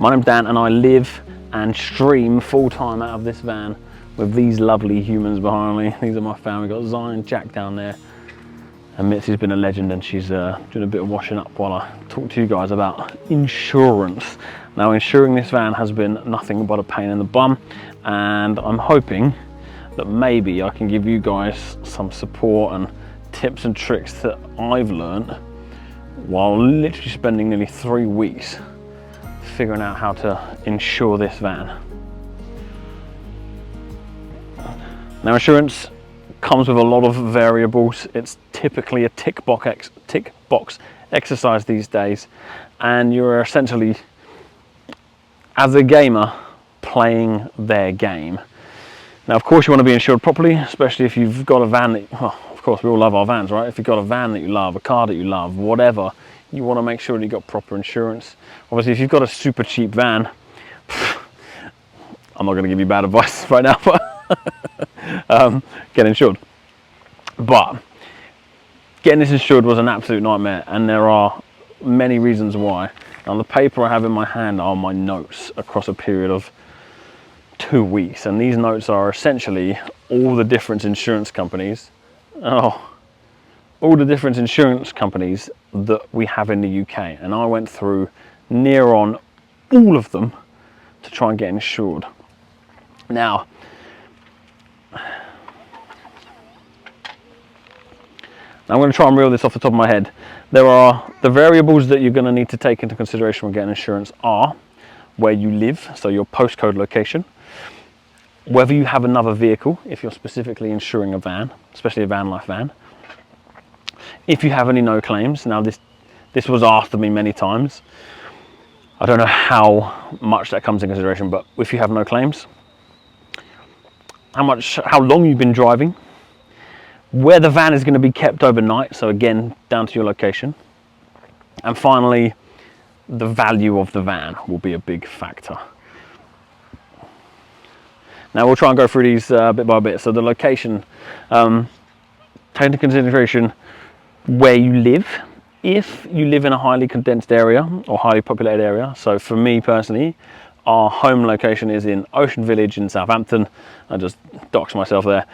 My name's Dan and I live and stream full-time out of this van with these lovely humans behind me. These are my family. We've got Zion, Jack down there, and Mitzi's been a legend, and she's doing a bit of washing up while I talk to you guys about insurance. Now, insuring this van has been nothing but a pain in the bum, and I'm hoping that maybe I can give you guys some support and tips and tricks that I've learned while literally spending nearly 3 weeks figuring out how to insure this van. Now, insurance comes with a lot of variables. It's typically a tick box exercise these days, and you're essentially, as a gamer, playing their game. Now, of course, you want to be insured properly, especially if you've got a van that, well, of course, we all love our vans, right? If you've got a van that you love, a car that you love, whatever, you want to make sure that you've got proper insurance. Obviously, if you've got a super cheap van, I'm not going to give you bad advice right now, but get insured. But getting this insured was an absolute nightmare, and there are many reasons why. Now, the paper I have in my hand are my notes across a period of 2 weeks, and these notes are essentially all the different insurance companies that we have in the UK, and I went through near on all of them to try and get insured. Now, I'm going to try and reel this off the top of my head. There are the variables that you're going to need to take into consideration when getting insurance are where you live, so your postcode location, whether you have another vehicle, if you're specifically insuring a van, especially a Vanlife van, if you have any no claims. Now, this was asked of me many times. I don't know how much that comes in consideration, but if you have no claims, how long you've been driving, where the van is going to be kept overnight, so again, down to your location, and finally, the value of the van will be a big factor. Now, we'll try and go through these bit by bit. So the location, take into consideration where you live. If you live in a highly condensed area or highly populated area, so for me personally, our home location is in Ocean Village in Southampton. I just doxed myself there.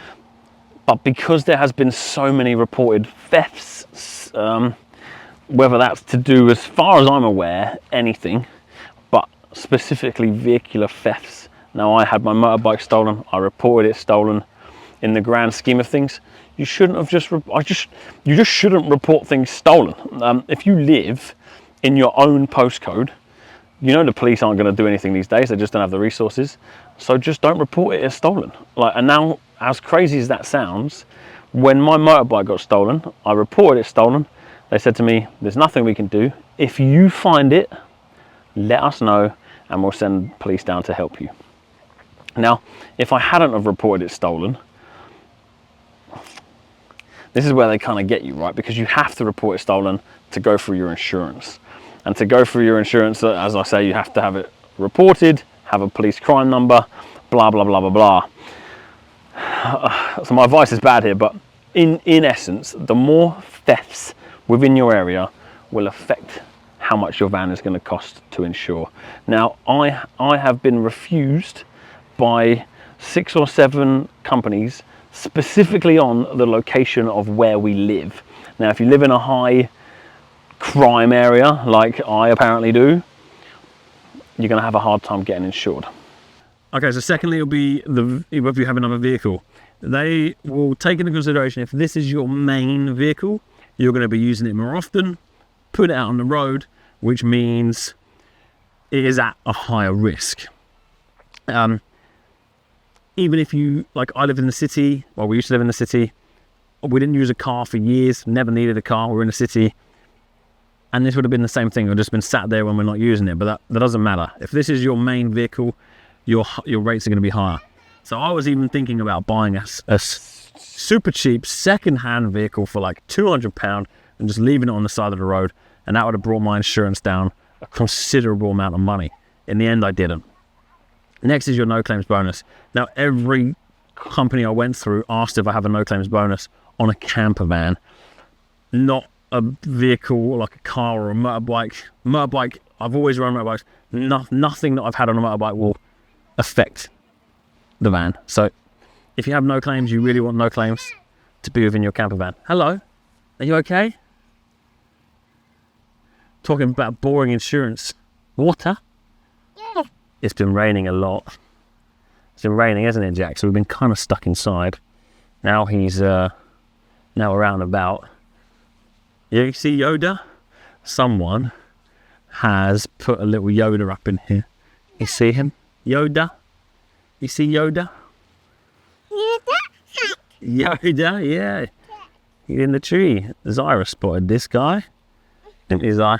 But because there has been so many reported thefts, whether that's to do, as far as I'm aware, anything, but specifically vehicular thefts. Now, I had my motorbike stolen. I reported it stolen. In the grand scheme of things, you shouldn't have you just shouldn't report things stolen. If you live in your own postcode, you know the police aren't going to do anything these days. They just don't have the resources. So just don't report it as stolen. And now, as crazy as that sounds, when my motorbike got stolen, I reported it stolen. They said to me, "There's nothing we can do. If you find it, let us know, and we'll send police down to help you." Now, if I hadn't have reported it stolen, this is where they kind of get you, right? Because you have to report it stolen to go through your insurance. And to go through your insurance, as I say, you have to have it reported, have a police crime number, blah, blah, blah, blah, blah. So my advice is bad here, but in essence, the more thefts within your area will affect how much your van is going to cost to insure. Now, I have been refused by 6 or 7 companies specifically on the location of where we live. Now, if you live in a high crime area like I apparently do, you're going to have a hard time getting insured. Okay, so secondly, it'll be whether you have another vehicle. They will take into consideration if this is your main vehicle, you're going to be using it more often, put it out on the road, which means it is at a higher risk. Even if you, like I live in the city, well, we used to live in the city, we didn't use a car for years, never needed a car, we're in the city, and this would have been the same thing, it would have just been sat there when we're not using it, but that doesn't matter. If this is your main vehicle, your rates are going to be higher. So I was even thinking about buying a super cheap second-hand vehicle for like £200 and just leaving it on the side of the road, and that would have brought my insurance down a considerable amount of money. In the end, I didn't. Next is your no claims bonus. Now, every company I went through asked if I have a no claims bonus on a camper van, not a vehicle like a car or a motorbike. Motorbike, I've always run motorbikes. Nothing that I've had on a motorbike will affect the van. So if you have no claims, you really want no claims to be within your camper van. Hello, are you okay? Talking about boring insurance. Water? Yeah. It's been raining a lot. It's been raining, hasn't it, Jack? So we've been kind of stuck inside. Now he's now around about. You see Yoda? Someone has put a little Yoda up in here. You see him? Yoda? You see Yoda? Yoda, yeah. He's in the tree. Zyra spotted this guy. Didn't he, Zy?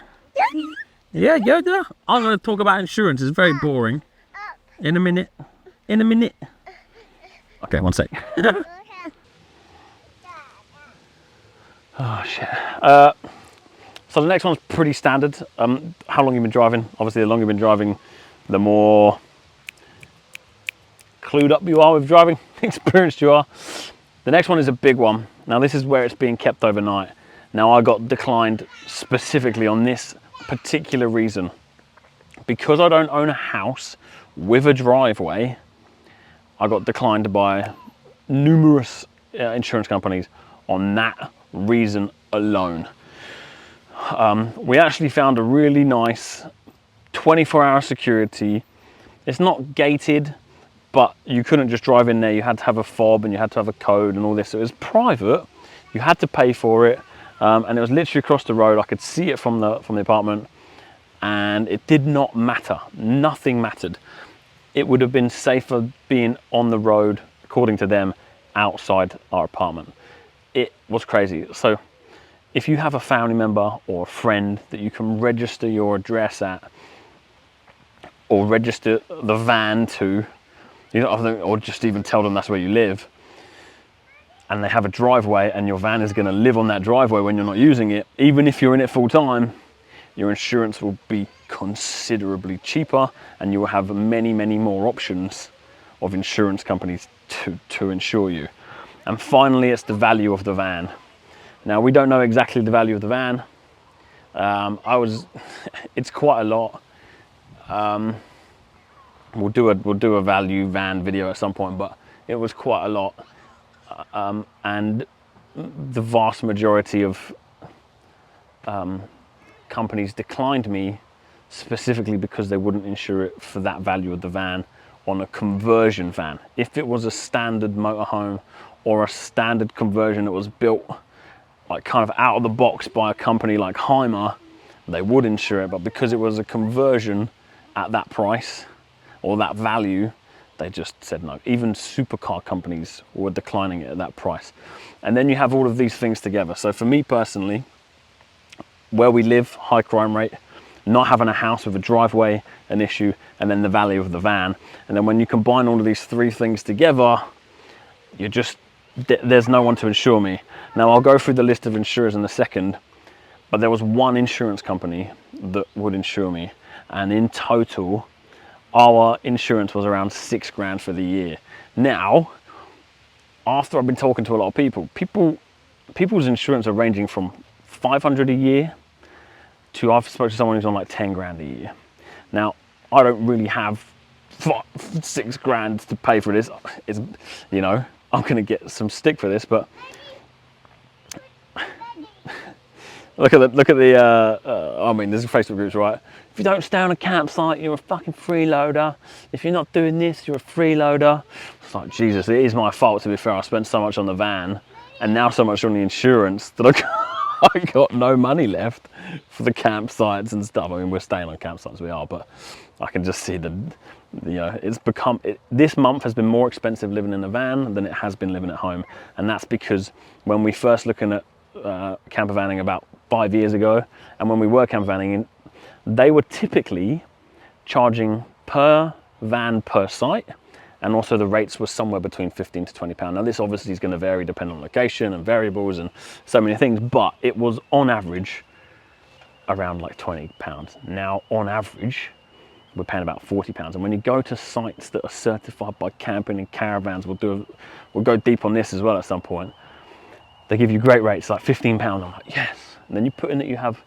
Yeah, Yoda. I'm going to talk about insurance. It's very boring. In a minute. In a minute. Okay, one sec. Oh, shit. So the next one's pretty standard. How long you've been driving? Obviously, the longer you've been driving, the more clued up you are with driving, experienced you are. The next one is a big one. Now, this is where it's being kept overnight. Now, I got declined specifically on this particular reason. Because I don't own a house with a driveway, I got declined by numerous insurance companies on that reason alone. We actually found a really nice 24-hour security. It's not gated, but you couldn't just drive in there. You had to have a fob and you had to have a code and all this. So it was private. You had to pay for it, and it was literally across the road. I could see it from the apartment, and it did not matter. Nothing mattered. It would have been safer being on the road, according to them, outside our apartment. It was crazy. So if you have a family member or a friend that you can register your address at, or register the van to, you know, or just even tell them that's where you live, and they have a driveway and your van is going to live on that driveway when you're not using it, even if you're in it full time, your insurance will be considerably cheaper, and you will have many, many more options of insurance companies to insure you. And finally, it's the value of the van. Now, we don't know exactly the value of the van. It's quite a lot. We'll do a value van video at some point, but it was quite a lot. And the vast majority of companies declined me specifically because they wouldn't insure it for that value of the van on a conversion van. If it was a standard motorhome or a standard conversion that was built like kind of out of the box by a company like Heimer, they would insure it. But because it was a conversion at that price or that value, they just said no. Even supercar companies were declining it at that price. And then you have all of these things together. So for me personally, where we live, high crime rate, not having a house with a driveway, an issue, and then the value of the van. And then when you combine all of these three things together, there's no one to insure me. Now, I'll go through the list of insurers in a second, but there was one insurance company that would insure me. And in total, our insurance was around $6,000 for the year. Now, after I've been talking to a lot of people's insurance are ranging from $500 a year to, I've spoken to someone who's on like $10,000 a year. Now, I don't really have $6,000 to pay for this. It's, you know, I'm going to get some stick for this, but look at the. I mean, there's Facebook groups, right? If you don't stay on a campsite, you're a fucking freeloader. If you're not doing this, you're a freeloader. It's like, Jesus, it is my fault, to be fair. I spent so much on the van and now so much on the insurance that I got no money left for the campsites and stuff. I mean, we're staying on campsites, we are, but I can just see that, you know, this month has been more expensive living in a van than it has been living at home. And that's because when we first looking at camper vanning about 5 years ago, and when we were camper vanning, they were typically charging per van per site, and also the rates were somewhere between £15 to £20. Now, this obviously is going to vary depending on location and variables and so many things, but it was on average around like £20. Now, on average, we're paying about £40. And when you go to sites that are certified by camping and caravans, we'll go deep on this as well at some point. They give you great rates, like £15. I'm like, yes. And then you put in that you have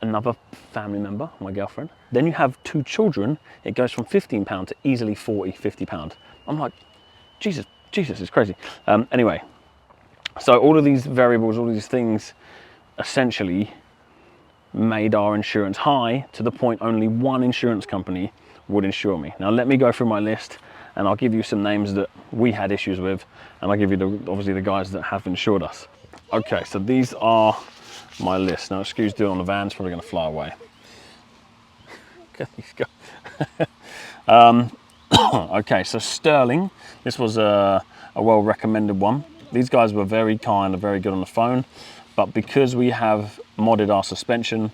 another family member, my girlfriend. Then you have 2 children. It goes from £15 to easily £40, £50. I'm like, Jesus, it's crazy. Anyway, so all of these variables, all of these things essentially made our insurance high to the point only one insurance company would insure me. Now let me go through my list and I'll give you some names that we had issues with, and I'll give you obviously the guys that have insured us. Okay, so these are my list. Now excuse doing on the van, it's probably going to fly away. Okay, so Sterling, this was a well recommended one. These guys were very kind and very good on the phone, but because we have modded our suspension,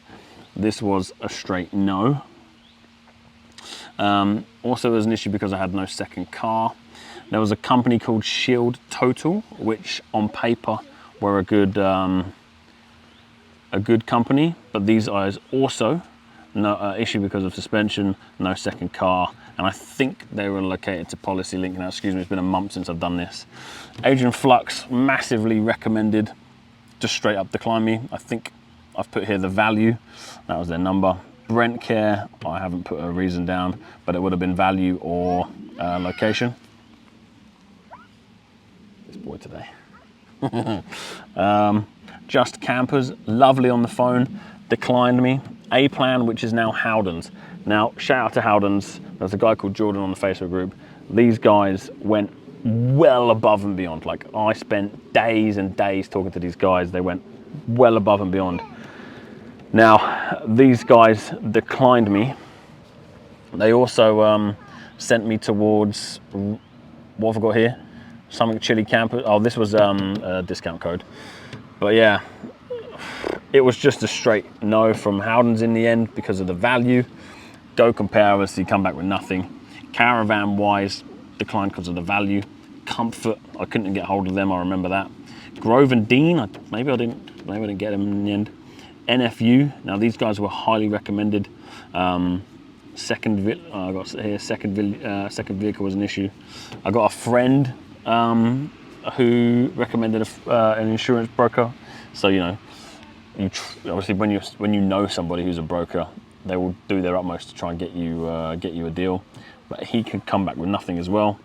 this was a straight no. Also there was an issue because I had no second car. There was a company called Shield Total, which on paper were a good company, but these guys also no issue because of suspension, no second car, and I think they were located to Policy Link. Now excuse me, it's been a month since I've done this. Adrian Flux, massively recommended, just straight up declined me. I think I've put here the value, that was their number. Brent Care, I haven't put a reason down, but it would have been value or location. This boy today. Just Campers, lovely on the phone, declined me. A Plan, which is now Howden's. Now, shout out to Howden's. There's a guy called Jordan on the Facebook group. These guys went well above and beyond. Like, I spent days and days talking to these guys. They went well above and beyond. Now, these guys declined me. They also sent me towards, what have I got here? Something Chili Camper. Oh, this was a discount code. But yeah, it was just a straight no from Howden's in the end because of the value. Go Compare, obviously come back with nothing. Caravan wise, declined because of the value. Comfort, I couldn't get hold of them, I remember that. Grove and Dean, maybe I didn't get them in the end. NFU, now these guys were highly recommended. Second vehicle was an issue. I got a friend who recommended an insurance broker. So you know, obviously when you know somebody who's a broker, they will do their utmost to try and get you a deal. But he could come back with nothing as well.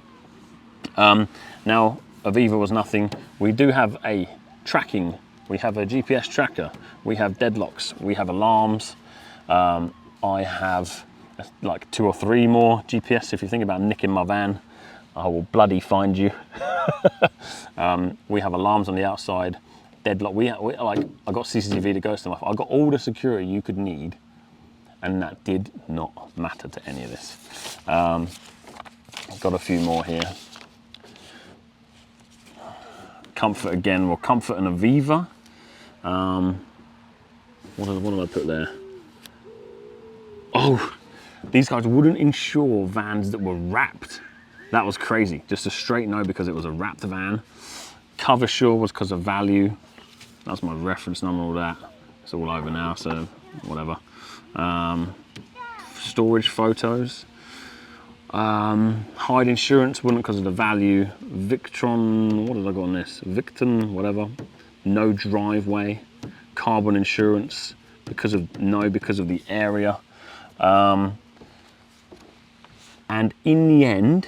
Now Aviva was nothing. We do have a tracking. We have a GPS tracker. We have deadlocks. We have alarms. I have like 2 or 3 more GPS. If you think about nicking my van, I will bloody find you. We have alarms on the outside. Deadlock. We like, I got CCTV to go stuff. I got all the security you could need, and that did not matter to any of this. I've got a few more here. Comfort again. Well, Comfort and Aviva. What did I put there? Oh, these guys wouldn't insure vans that were wrapped. That was crazy. Just a straight no because it was a wrapped van. Coversure was because of value. That's my reference number, all that. It's all over now, so whatever. Storage photos. Hide Insurance wouldn't because of the value. Victron, what did I got on this? Victon, whatever. No Driveway. Carbon Insurance because of the area. And in the end,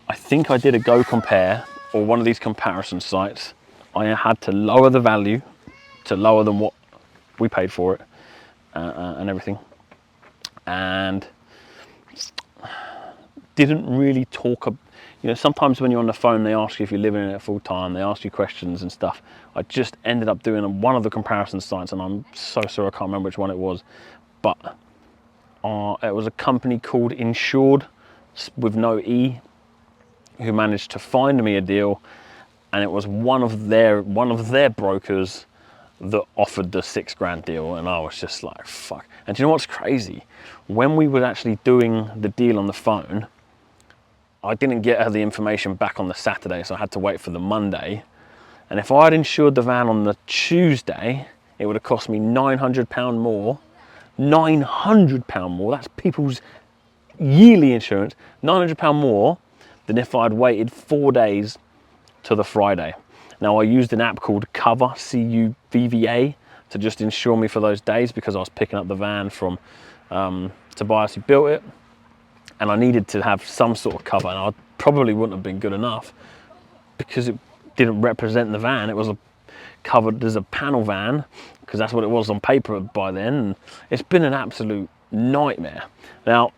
I think I did a Go Compare or one of these comparison sites. I had to lower the value to lower than what we paid for it and everything. And didn't really talk, you know, sometimes when you're on the phone, they ask you if you're living in it full time, they ask you questions and stuff. I just ended up doing one of the comparison sites, and I'm so sorry, I can't remember which one it was, but it was a company called Insured with no E, who managed to find me a deal, and it was one of their brokers that offered the £6,000 deal, and I was just like, fuck. And do you know what's crazy? When we were actually doing the deal on the phone, I didn't get her the information back on the Saturday, so I had to wait for the Monday. And if I had insured the van on the Tuesday, it would have cost me £900 more. £900 more, that's people's yearly insurance. £900 more than if I'd waited 4 days to the Friday. Now I used an app called Cover, C-U-V-V-A, to just insure me for those days because I was picking up the van from Tobias, who built it, and I needed to have some sort of cover, and I probably wouldn't have been good enough because it didn't represent the van. It was covered as a panel van because that's what it was on paper by then, and it's been an absolute nightmare. Now,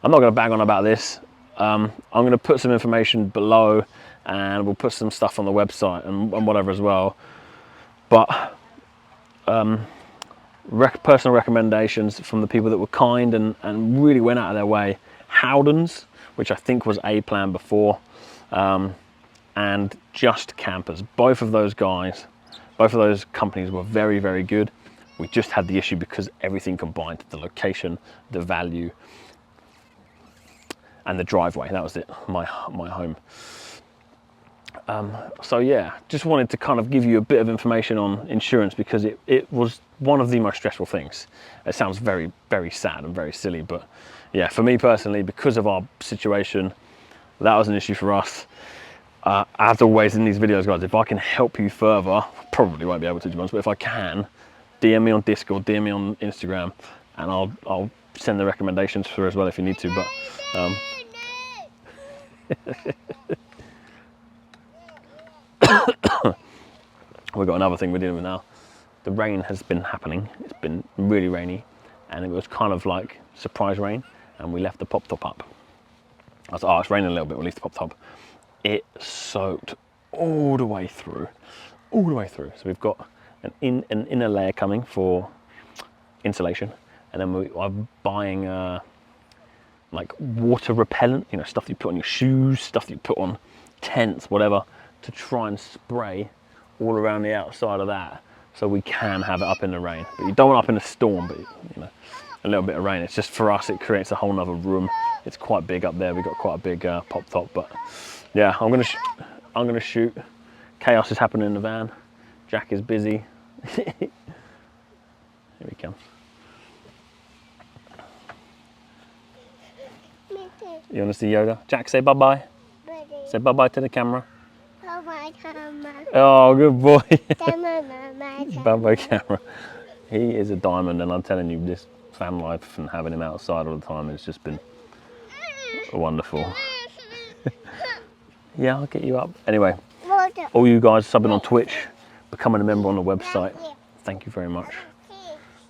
I'm not going to bang on about this. I'm going to put some information below, and we'll put some stuff on the website and whatever as well. But personal recommendations from the people that were kind and really went out of their way. Howden's, which I think was A Plan before, and Just Campers. Both of those companies were very, very good. We just had the issue because everything combined: the location, the value, and the driveway. That was it, my home. So yeah, just wanted to kind of give you a bit of information on insurance because it was one of the most stressful things. It sounds very, very sad and very silly, but yeah, for me personally, because of our situation, that was an issue for us. As always in these videos, guys, if I can help you further, probably won't be able to be honest, but if I can, DM me on Discord, DM me on Instagram, and I'll send the recommendations through as well if you need to. But we've got another thing we're dealing with now. The rain has been happening. It's been really rainy, and it was kind of like surprise rain, and we left the pop top up. I was like, oh, it's raining a little bit, we'll leave the pop top. It soaked all the way through. So we've got an inner layer coming for insulation, and then we are buying like water repellent, you know, stuff that you put on your shoes, stuff that you put on tents, whatever, to try and spray all around the outside of that, so we can have it up in the rain. But you don't want it up in a storm, but you know, a little bit of rain. It's just, for us, it creates a whole nother room. It's quite big up there. We've got quite a big pop top, but yeah, I'm gonna shoot. Chaos is happening in the van. Jack is busy. Here he comes. You want to see Yoda? Jack, say bye-bye. Say bye-bye to the camera. Bye-bye, camera. Oh, good boy. Bye-bye, Bye-bye, camera. He is a diamond, and I'm telling you, this van life and having him outside all the time has just been wonderful. Yeah, I'll get you up. Anyway, all you guys subbing on Twitch, becoming a member on the website, thank you very much.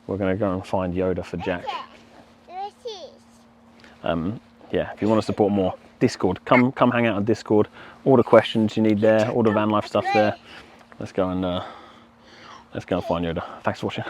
We're going to go and find Yoda for Jack. Yeah, if you want to support more, Discord, come hang out on Discord. All the questions you need there, all the van life stuff there. Let's go and find Yoda. Thanks for watching.